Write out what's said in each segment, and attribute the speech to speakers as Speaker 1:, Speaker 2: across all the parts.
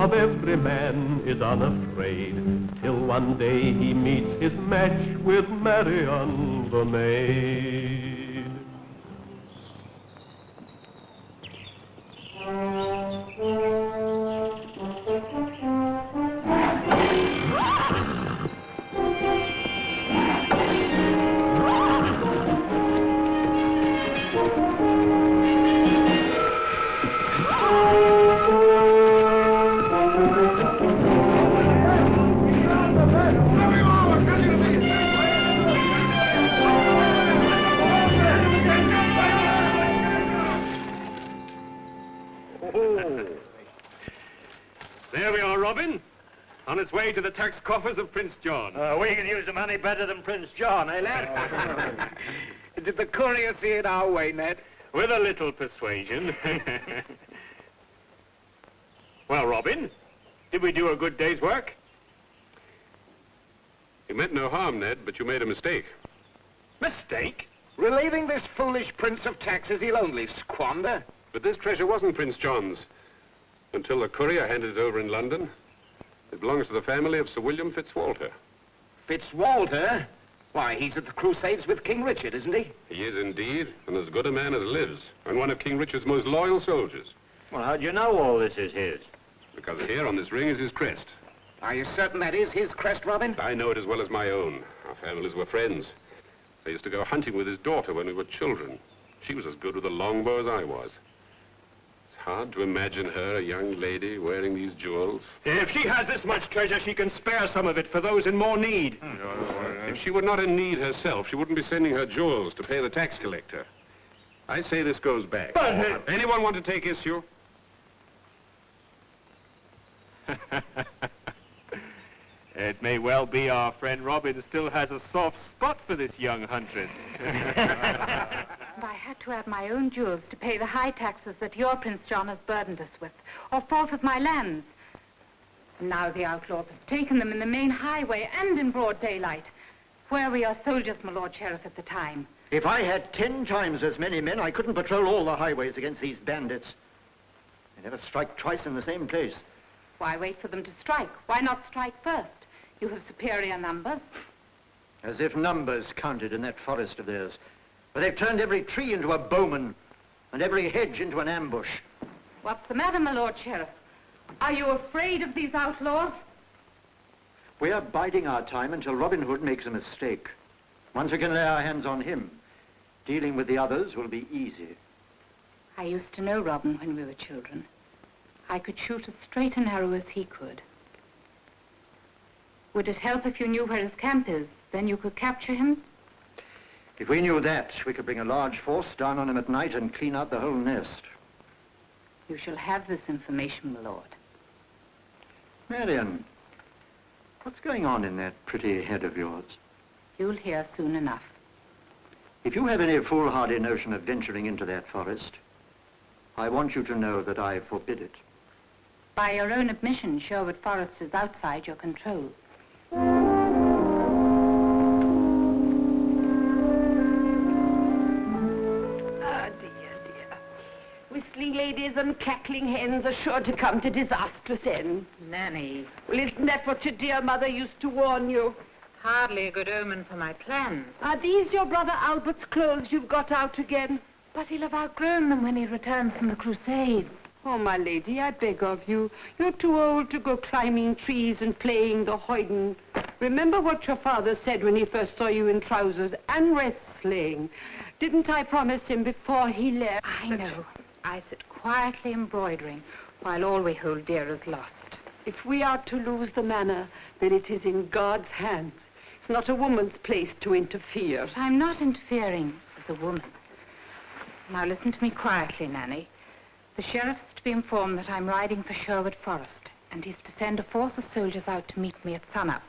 Speaker 1: of every man is unafraid, till one day he meets his match with Marian the maid.
Speaker 2: There we are, Robin. On its way to the tax coffers of Prince John.
Speaker 3: We can use the money better than Prince John, eh, lad?
Speaker 2: Did the courier see it our way, Ned? With a little persuasion. Well, Robin, did we do a good day's work?
Speaker 4: You meant no harm, Ned, but you made a mistake.
Speaker 2: Mistake? Relieving this foolish prince of taxes he'll only squander.
Speaker 4: But this treasure wasn't Prince John's until the courier handed it over in London. It belongs to the family of Sir William Fitzwalter.
Speaker 2: Fitzwalter? Why, he's at the Crusades with King Richard, isn't he?
Speaker 4: He is indeed, and as good a man as lives, and one of King Richard's most loyal soldiers.
Speaker 3: Well, how'd you know all this is his?
Speaker 4: Because here on this ring is his crest.
Speaker 2: Are you certain that is his crest, Robin?
Speaker 4: I know it as well as my own. Our families were friends. I used to go hunting with his daughter when we were children. She was as good with a longbow as I was. It's hard to imagine her, a young lady, wearing these jewels.
Speaker 2: If she has this much treasure, she can spare some of it for those in more need.
Speaker 4: If she were not in need herself, she wouldn't be sending her jewels to pay the tax collector. I say this goes back.
Speaker 2: But...
Speaker 4: Anyone want to take issue?
Speaker 2: It may well be our friend Robin still has a soft spot for this young huntress.
Speaker 5: If I had to add my own jewels to pay the high taxes that your Prince John has burdened us with, or forfeit my lands. And now the outlaws have taken them in the main highway and in broad daylight. Where were your soldiers, my Lord Sheriff, at the time?
Speaker 3: If I had 10 times as many men, I couldn't patrol all the highways against these bandits. They never strike twice in the same place.
Speaker 5: Why wait for them to strike? Why not strike first? You have superior numbers.
Speaker 3: As if numbers counted in that forest of theirs. But they've turned every tree into a bowman and every hedge into an ambush.
Speaker 5: What's the matter, my Lord Sheriff? Are you afraid of these outlaws?
Speaker 3: We're biding our time until Robin Hood makes a mistake. Once we can lay our hands on him, dealing with the others will be easy.
Speaker 5: I used to know Robin when we were children. I could shoot as straight and arrow as he could. Would it help if you knew where his camp is? Then you could capture him?
Speaker 3: If we knew that, we could bring a large force down on him at night and clean out the whole nest.
Speaker 5: You shall have this information, my lord.
Speaker 3: Marian, what's going on in that pretty head of yours?
Speaker 5: You'll hear soon enough.
Speaker 3: If you have any foolhardy notion of venturing into that forest, I want you to know that I forbid it.
Speaker 5: By your own admission, Sherwood Forest is outside your control.
Speaker 6: Whistling ladies and cackling hens are sure to come to disastrous ends.
Speaker 5: Nanny.
Speaker 6: Well, isn't that what your dear mother used to warn you?
Speaker 5: Hardly a good omen for my plans.
Speaker 6: Are these your brother Albert's clothes you've got out again?
Speaker 5: But he'll have outgrown them when he returns from the Crusades.
Speaker 6: Oh, my lady, I beg of you. You're too old to go climbing trees and playing the hoyden. Remember what your father said when he first saw you in trousers and wrestling. Didn't I promise him before he left?
Speaker 5: I know. I sit quietly embroidering while all we hold dear is lost.
Speaker 6: If we are to lose the manor, then it is in God's hands. It's not a woman's place to interfere.
Speaker 5: But I'm not interfering as a woman. Now listen to me quietly, Nanny. The sheriff's to be informed that I'm riding for Sherwood Forest, and he's to send a force of soldiers out to meet me at sunup.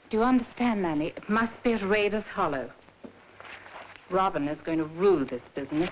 Speaker 5: Do you understand, Nanny? It must be at Raiders Hollow. Robin is going to rule this business.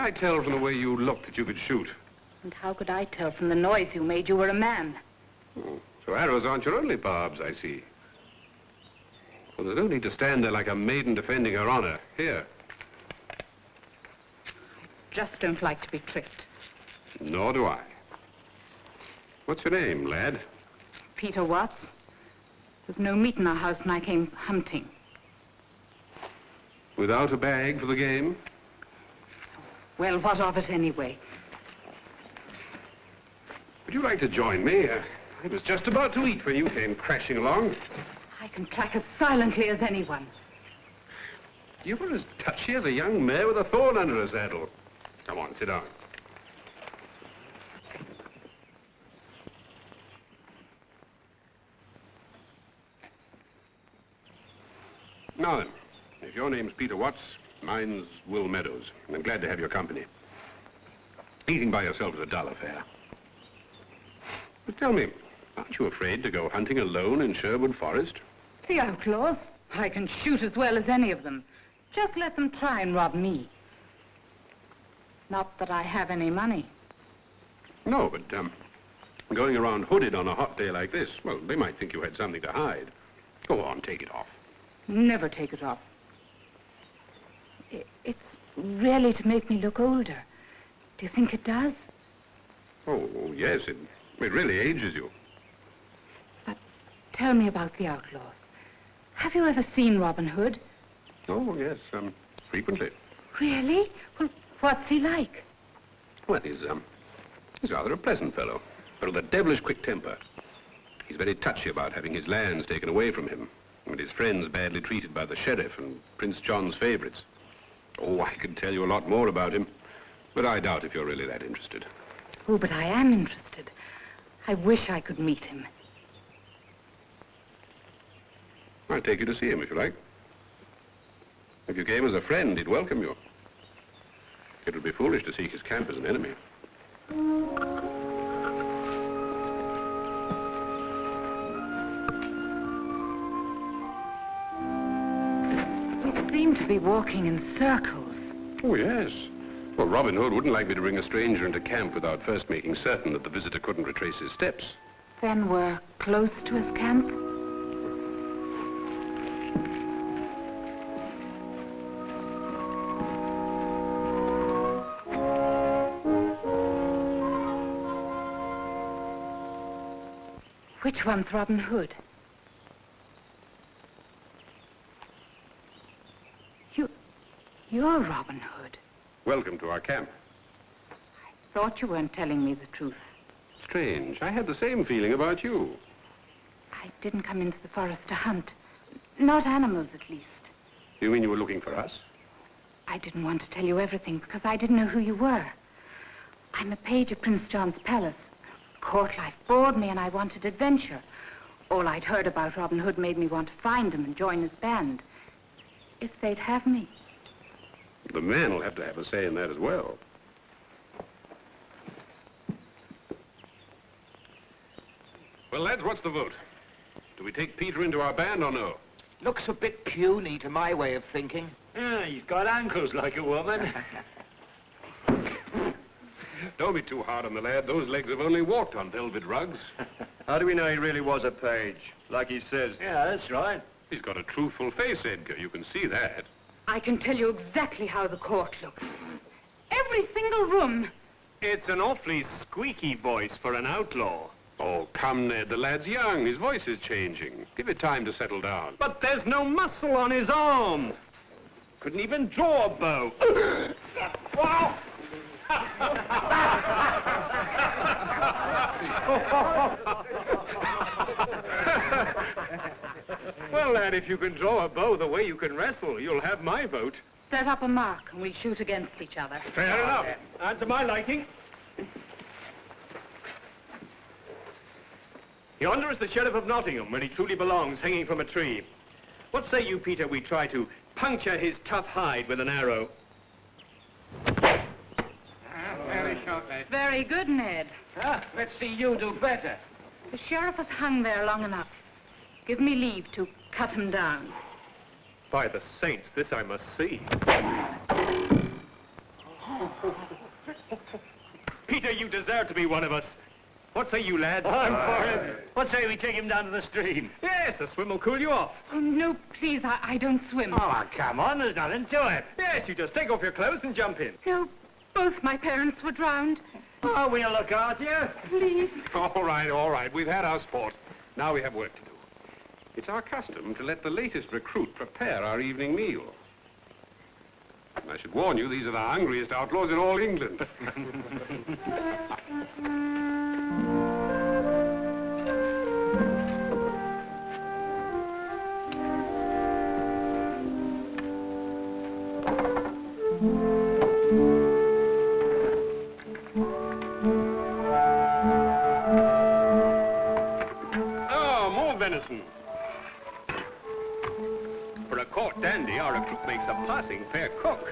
Speaker 4: I tell from the way you looked that you could shoot.
Speaker 5: And how could I tell from the noise you made you were a man?
Speaker 4: Oh, so arrows aren't your only barbs, I see. Well, there's no need to stand there like a maiden defending her honor. Here.
Speaker 5: Just don't like to be tricked.
Speaker 4: Nor do I. What's your name, lad?
Speaker 5: Peter Watts. There's no meat in our house and I came hunting.
Speaker 4: Without a bag for the game?
Speaker 5: Well, what of it anyway?
Speaker 4: Would you like to join me? I was just about to eat when you came crashing along.
Speaker 5: I can track as silently as anyone.
Speaker 4: You were as touchy as a young mare with a thorn under her saddle. Come on, sit down. Now then, if your name's Peter Watts, mine's Will Meadows. I'm glad to have your company. Eating by yourself is a dull affair. But tell me, aren't you afraid to go hunting alone in Sherwood Forest?
Speaker 5: The outlaws? I can shoot as well as any of them. Just let them try and rob me. Not that I have any money.
Speaker 4: No, but, going around hooded on a hot day like this, well, they might think you had something to hide. Go on, take it off.
Speaker 5: Never take it off. It's really to make me look older. Do you think it does?
Speaker 4: Oh, yes, it really ages you.
Speaker 5: But tell me about the outlaws. Have you ever seen Robin Hood?
Speaker 4: Oh, yes, frequently.
Speaker 5: Really? Well, what's he like?
Speaker 4: Well, he's rather a pleasant fellow, but with a devilish quick temper. He's very touchy about having his lands taken away from him, and his friends badly treated by the sheriff and Prince John's favorites. Oh, I could tell you a lot more about him, but I doubt if you're really that interested.
Speaker 5: Oh, but I am interested. I wish I could meet him.
Speaker 4: I'd take you to see him if you like. If you came as a friend, he'd welcome you. It would be foolish to seek his camp as an enemy.
Speaker 5: We seem to be walking in circles.
Speaker 4: Oh, yes. Well, Robin Hood wouldn't like me to bring a stranger into camp without first making certain that the visitor couldn't retrace his steps.
Speaker 5: Then we're close to his camp? Which one's Robin Hood? You're Robin Hood.
Speaker 4: Welcome to our camp.
Speaker 5: I thought you weren't telling me the truth.
Speaker 4: Strange. I had the same feeling about you.
Speaker 5: I didn't come into the forest to hunt. Not animals, at least.
Speaker 4: You mean you were looking for us?
Speaker 5: I didn't want to tell you everything because I didn't know who you were. I'm a page of Prince John's palace. Court life bored me and I wanted adventure. All I'd heard about Robin Hood made me want to find him and join his band. If they'd have me.
Speaker 4: The man will have to have a say in that as well. Well, lads, what's the vote? Do we take Peter into our band or no?
Speaker 7: Looks a bit puny to my way of thinking.
Speaker 2: Yeah, he's got ankles like a woman.
Speaker 4: Don't be too hard on the lad. Those legs have only walked on velvet rugs.
Speaker 2: How do we know he really was a page, like he says? Yeah, that's right.
Speaker 4: He's got a truthful face, Edgar. You can see that.
Speaker 5: I can tell you exactly how the court looks. Every single room.
Speaker 2: It's an awfully squeaky voice for an outlaw.
Speaker 4: Oh, come, Ned. The lad's young. His voice is changing. Give it time to settle down.
Speaker 2: But there's no muscle on his arm. Couldn't even draw a bow. Wow! Well, lad, if you can draw a bow the way you can wrestle, you'll have my vote.
Speaker 5: Set up a mark and we'll shoot against each other.
Speaker 2: Fair enough. Answer my liking. Yonder is the Sheriff of Nottingham, where he truly belongs, hanging from a tree. What say you, Peter, we try to puncture his tough hide with an arrow?
Speaker 7: Very short, lad.
Speaker 5: Very good, Ned.
Speaker 7: Let's see you do better.
Speaker 5: The sheriff has hung there long enough. Give me leave to cut him down.
Speaker 2: By the saints, this I must see. you deserve to be one of us. What say you, lads?
Speaker 7: I'm for it. What say we take him down to the stream?
Speaker 2: Yes, a swim will cool you off.
Speaker 5: Oh, no, please, I don't swim.
Speaker 7: Oh, come on, there's nothing to it.
Speaker 2: Yes, you just take off your clothes and jump in.
Speaker 5: No, both my parents were drowned.
Speaker 7: Oh, we'll look after you.
Speaker 5: Please.
Speaker 4: All right. We've had our sport. Now we have work to do. It's our custom to let the latest recruit prepare our evening meal. And I should warn you, these are the hungriest outlaws in all England.
Speaker 2: Oh, more venison. For a court dandy, our recruit makes a passing fair cook.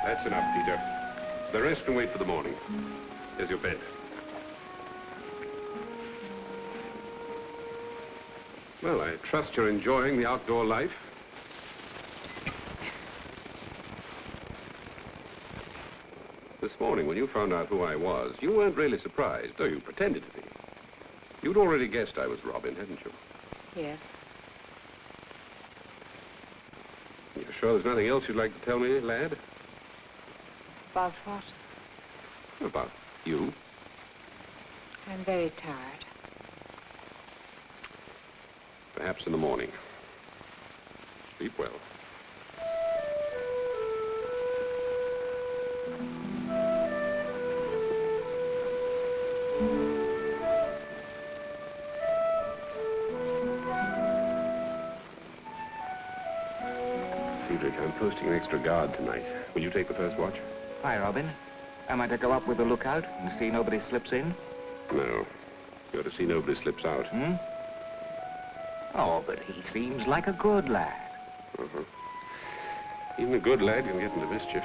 Speaker 4: That's enough, Peter. The rest can wait for the morning. Here's your bed. Well, I trust you're enjoying the outdoor life. This morning, when you found out who I was, you weren't really surprised, though you pretended to be. You'd already guessed I was Robin, hadn't you?
Speaker 5: Yes.
Speaker 4: You're sure there's nothing else you'd like to tell me, lad?
Speaker 5: About what?
Speaker 4: About you?
Speaker 5: I'm very tired.
Speaker 4: Perhaps in the morning. Sleep well. Cedric, I'm posting an extra guard tonight. Will you take the first watch?
Speaker 7: Hi, Robin. Am I to go up with the lookout and see nobody slips in?
Speaker 4: No. You're to see nobody slips out.
Speaker 7: Hmm? Oh, but he seems like a good lad.
Speaker 4: Uh-huh. Even a good lad can get into mischief.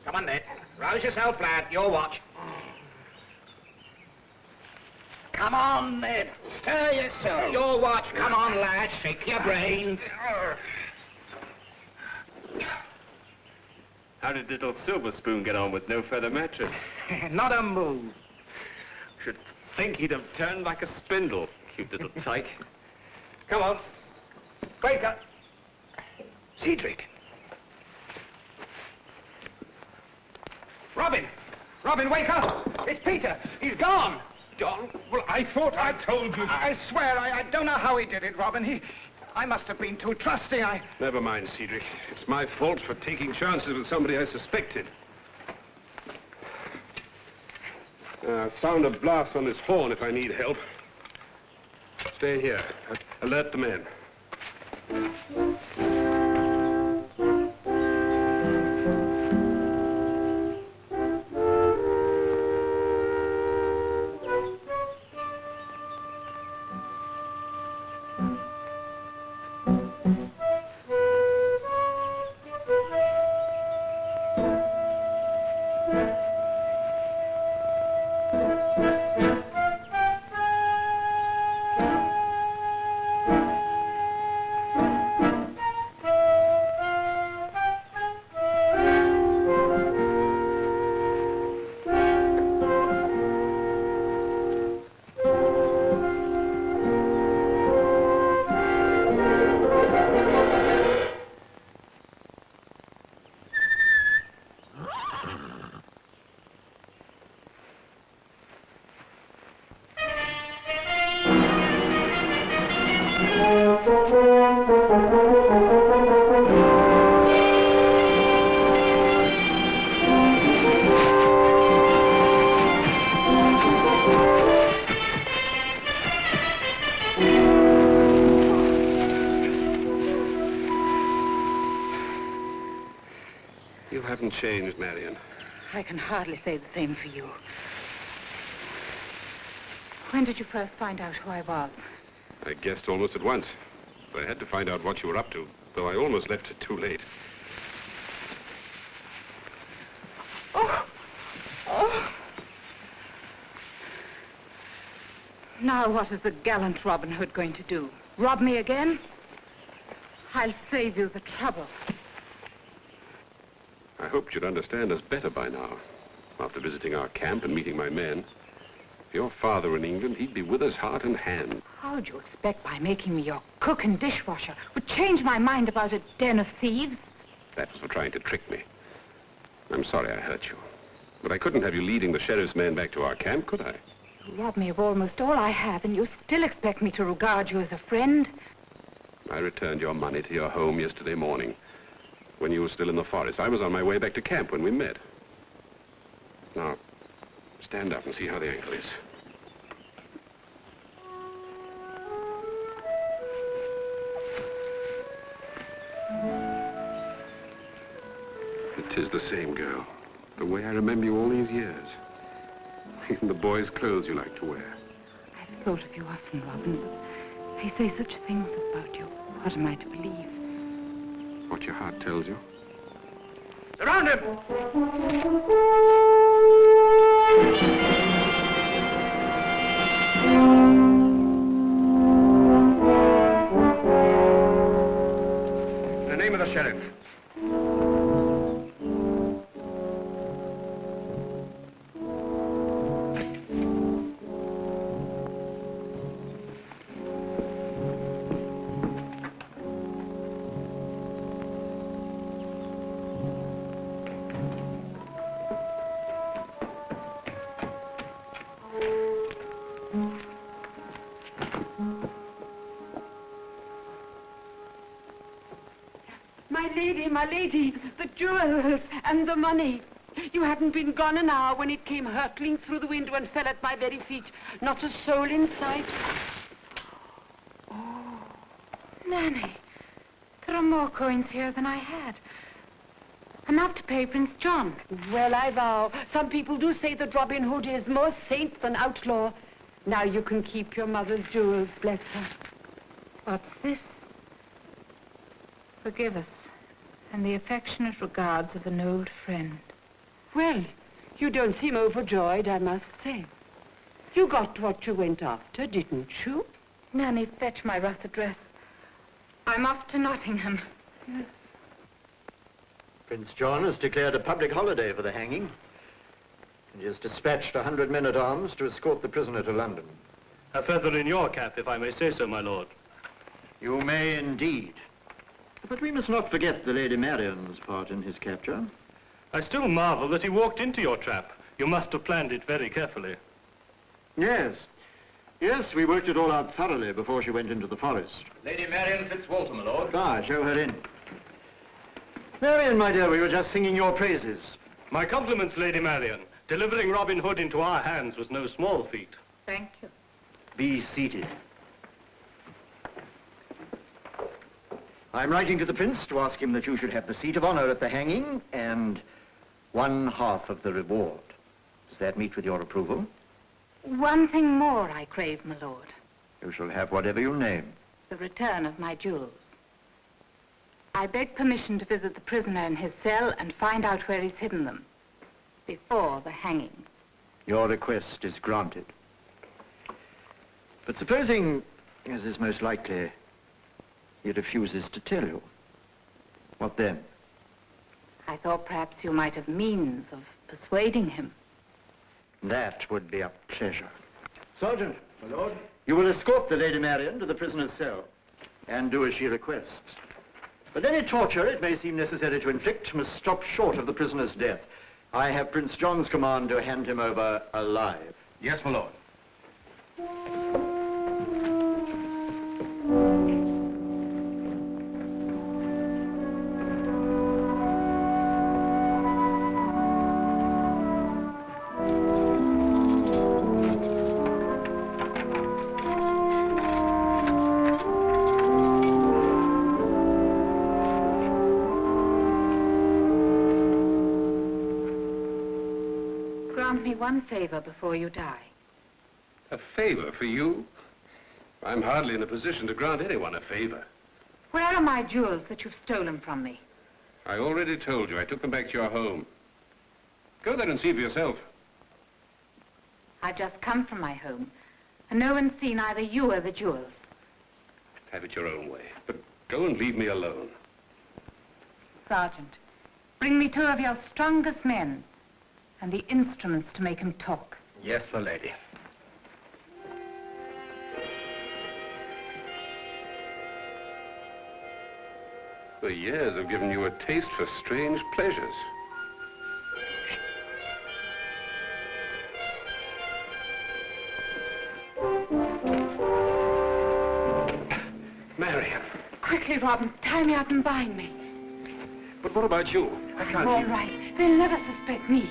Speaker 7: Come on, Ned. Rouse yourself, lad. Your watch. Come on, Ned. Stir yourself. Your watch. Come on, lad. Shake your brains.
Speaker 2: How did little Silver Spoon get on with no feather mattress?
Speaker 7: Not a move.
Speaker 2: Should think he'd have turned like a spindle. Cute little tyke. Come on.
Speaker 7: Wake up. Cedric. Robin! Robin, wake up! It's Peter! He's gone!
Speaker 2: John, well, I thought I told you.
Speaker 7: I swear, I don't know how he did it, Robin. I must have been too trusting.
Speaker 4: Never mind, Cedric. It's my fault for taking chances with somebody I suspected. Sound a blast on this horn if I need help. Stay here. Alert the men. haven't changed, Marian.
Speaker 5: I can hardly say the same for you. When did you first find out who I was?
Speaker 4: I guessed almost at once. But I had to find out what you were up to, though I almost left it too late.
Speaker 5: Now what is the gallant Robin Hood going to do? Rob me again? I'll save you the trouble.
Speaker 4: I hoped you'd understand us better by now. After visiting our camp and meeting my men. If your father were in England, he'd be with us heart and hand.
Speaker 5: How'd you expect by making me your cook and dishwasher would change my mind about a den of thieves?
Speaker 4: That was for trying to trick me. I'm sorry I hurt you. But I couldn't have you leading the sheriff's men back to our camp, could I?
Speaker 5: You robbed me of almost all I have, and you still expect me to regard you as a friend?
Speaker 4: I returned your money to your home yesterday morning, when you were still in the forest. I was on my way back to camp when we met. Now, stand up and see how the ankle is. It is the same girl, the way I remember you all these years. Even the boys' clothes you like to wear.
Speaker 5: I've thought of you often, Robin, but they say such things about you. What am I to believe?
Speaker 4: What your heart tells you.
Speaker 2: Surround him! In the name of the sheriff.
Speaker 6: My lady, the jewels and the money. You hadn't been gone an hour when it came hurtling through the window and fell at my very feet. Not a soul in sight.
Speaker 5: Oh, Nanny, there are more coins here than I had. Enough to pay Prince John.
Speaker 6: Well, I vow, some people do say that Robin Hood is more saint than outlaw. Now you can keep your mother's jewels, bless her.
Speaker 5: What's this? Forgive us, and the affectionate regards of an old friend.
Speaker 6: Well, you don't seem overjoyed, I must say. You got what you went after, didn't you?
Speaker 5: Nanny, fetch my russet dress. I'm off to Nottingham.
Speaker 6: Yes.
Speaker 3: Prince John has declared a public holiday for the hanging. And he has dispatched 100 men-at-arms to escort the prisoner to London.
Speaker 1: A feather in your cap, if I may say so, my lord.
Speaker 3: You may indeed. But we must not forget the Lady Marian's part in his capture.
Speaker 1: I still marvel that he walked into your trap. You must have planned it very carefully.
Speaker 3: Yes. Yes, we worked it all out thoroughly before she went into the forest.
Speaker 2: Lady Marian Fitzwalter, my lord.
Speaker 3: Ah, show her in. Marian, my dear, we were just singing your praises.
Speaker 1: My compliments, Lady Marian. Delivering Robin Hood into our hands was no small feat.
Speaker 5: Thank you.
Speaker 3: Be seated. I'm writing to the prince to ask him that you should have the seat of honor at the hanging and 1/2 of the reward. Does that meet with your approval?
Speaker 5: One thing more I crave, my lord.
Speaker 3: You shall have whatever you name.
Speaker 5: The return of my jewels. I beg permission to visit the prisoner in his cell and find out where he's hidden them. Before the hanging.
Speaker 3: Your request is granted. But supposing, as is most likely, he refuses to tell you, what then?
Speaker 5: I thought perhaps you might have means of persuading him.
Speaker 3: That would be a pleasure. Sergeant, my lord, you will escort the Lady Marian to the prisoner's cell and do as she requests. But any torture it may seem necessary to inflict must stop short of the prisoner's death. I have Prince John's command to hand him over alive.
Speaker 2: Yes, my lord.
Speaker 5: grant me one favor before you die?
Speaker 4: A favor for you? I'm hardly in a position to grant anyone a favor.
Speaker 5: Where are my jewels that you've stolen from me?
Speaker 4: I already told you. I took them back to your home. Go there and see for yourself.
Speaker 5: I've just come from my home, and no one's seen either you or the jewels.
Speaker 4: Have it your own way. But go and leave me alone.
Speaker 5: Sergeant, bring me 2 of your strongest men and the instruments to make him talk.
Speaker 2: Yes, my lady.
Speaker 4: The years have given you a taste for strange pleasures.
Speaker 2: Marian.
Speaker 5: Quickly, Robin, tie me up and bind me.
Speaker 2: But what about you? I can't...
Speaker 5: All right, they'll never suspect me.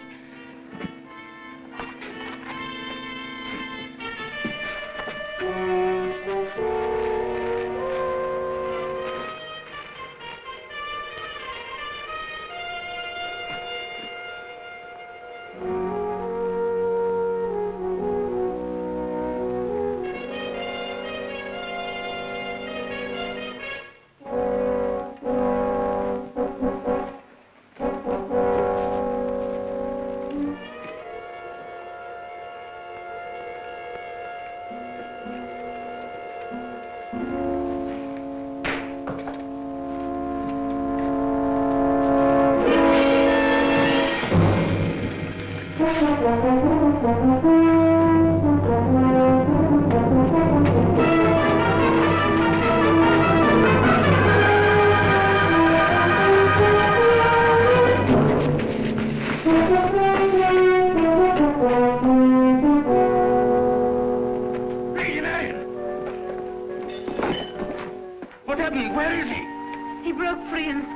Speaker 7: Lady Marian! What happened? Where is he?
Speaker 5: He broke free and